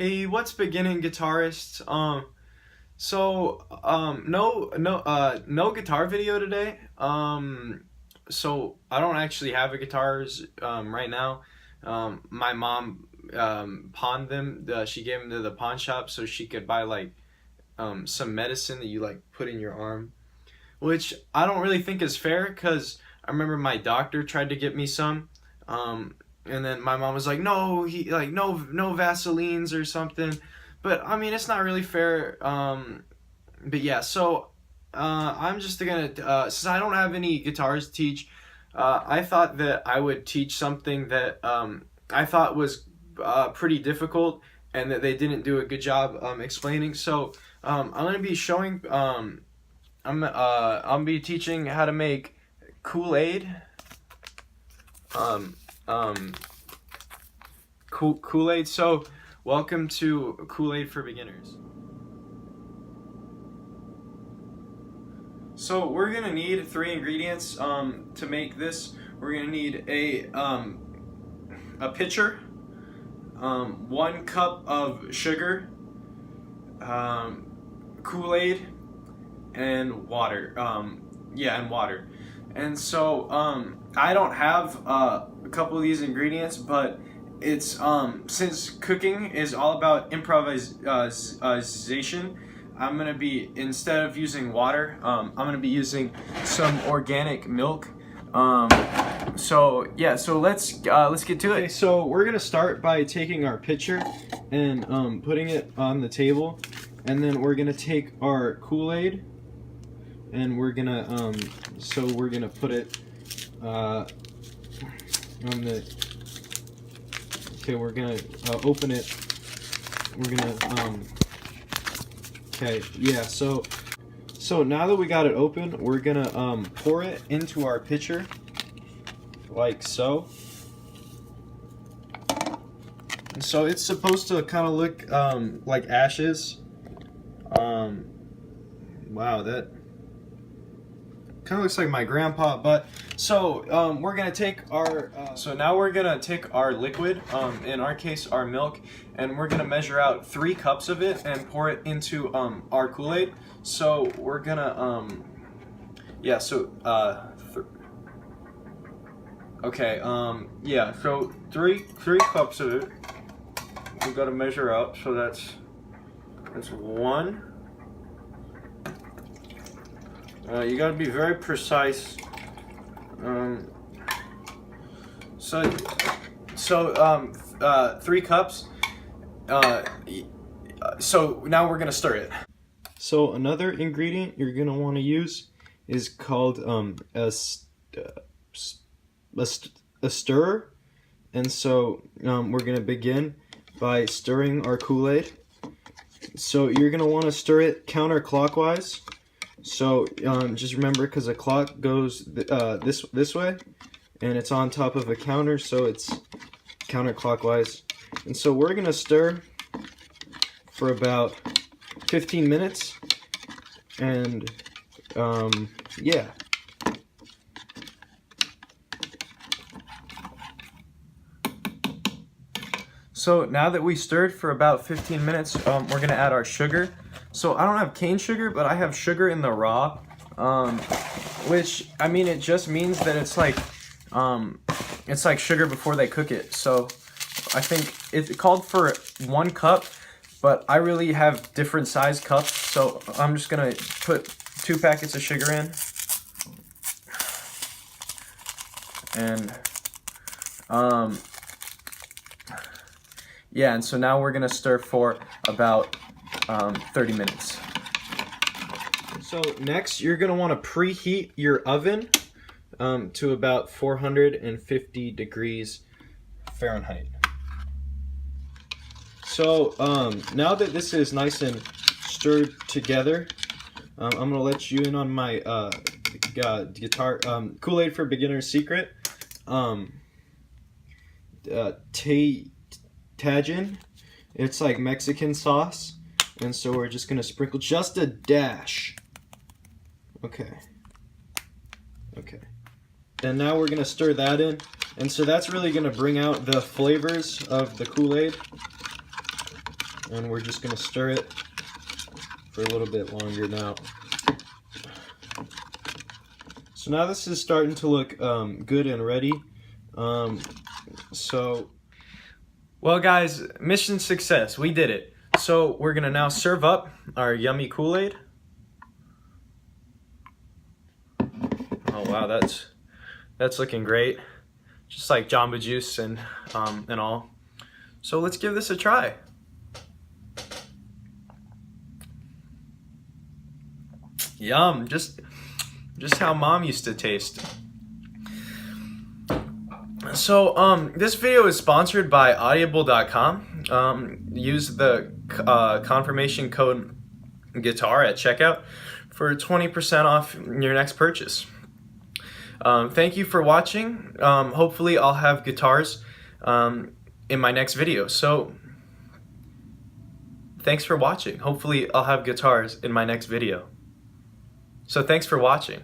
Hey, what's beginning guitarist? No guitar video today. So I don't actually have a guitars right now. My mom pawned them. She gave them to the pawn shop so she could buy like some medicine that you like put in your arm, which I don't really think is fair because I remember my doctor tried to get me some. And then my mom was like, no, no Vaselines or something. But I mean, it's not really fair. But yeah, so I'm just gonna since I don't have any guitars to teach, I thought that I would teach something that I thought was pretty difficult and that they didn't do a good job explaining. So I'm gonna be showing I'll be teaching how to make Kool Aid. Kool Aid. So welcome to Kool Aid for beginners. So we're gonna need 3 ingredients to make this. We're gonna need a pitcher, 1 cup of sugar, Kool Aid, and water. And water. And so I don't have a couple of these ingredients, but it's since cooking is all about improvisation, I'm gonna be, instead of using water, I'm gonna be using some organic milk. So yeah, so let's get to it. Okay, so we're gonna start by taking our pitcher and putting it on the table, and then we're gonna take our Kool Aid and we're gonna put it on the. Okay, we're gonna open it. We're gonna okay, yeah. So now that we got it open, we're gonna pour it into our pitcher, like so. And so it's supposed to kind of look like ashes. Wow, that kind of looks like my grandpa. But so we're gonna take our so now we're gonna take our liquid, in our case our milk, and we're gonna measure out 3 cups of it and pour it into our Kool Aid. So we're gonna yeah, so okay, yeah, so three cups of it. We've got to measure out, so that's 1. You got to be very precise. So 3 cups. So now we're gonna stir it. So another ingredient you're gonna want to use is called a stirrer, and so we're gonna begin by stirring our Kool Aid. So you're gonna want to stir it counterclockwise. So just remember, because a clock goes this way, and it's on top of a counter, so it's counterclockwise. And so we're gonna stir for about 15 minutes, and yeah. So now that we stirred for about 15 minutes, we're gonna add our sugar. So I don't have cane sugar, but I have sugar in the raw, which, I mean, it just means that it's like sugar before they cook it. So I think it called for 1 cup, but I really have different size cups, so I'm just gonna put 2 packets of sugar in, and yeah, and so now we're gonna stir for about 30 minutes. So next, you're gonna want to preheat your oven to about 450 degrees Fahrenheit. So now that this is nice and stirred together, I'm gonna let you in on my guitar Kool Aid for beginners secret. Tajin, it's like Mexican sauce, and so we're just gonna sprinkle just a dash. Okay. And now we're gonna stir that in, and so that's really gonna bring out the flavors of the Kool Aid. and we're just going to stir it for a little bit longer now. So now this is starting to look good and ready. Well guys, mission success, we did it. So we're gonna now serve up our yummy Kool Aid. Oh wow, that's looking great, just like Jamba Juice and all. So let's give this a try. Yum, just how Mom used to taste. So this video is sponsored by audible.com. Use the confirmation code guitar at checkout for 20% off your next purchase. Thank you for watching. Hopefully I'll have guitars in my next video. So thanks for watching. Hopefully I'll have guitars in my next video. So thanks for watching.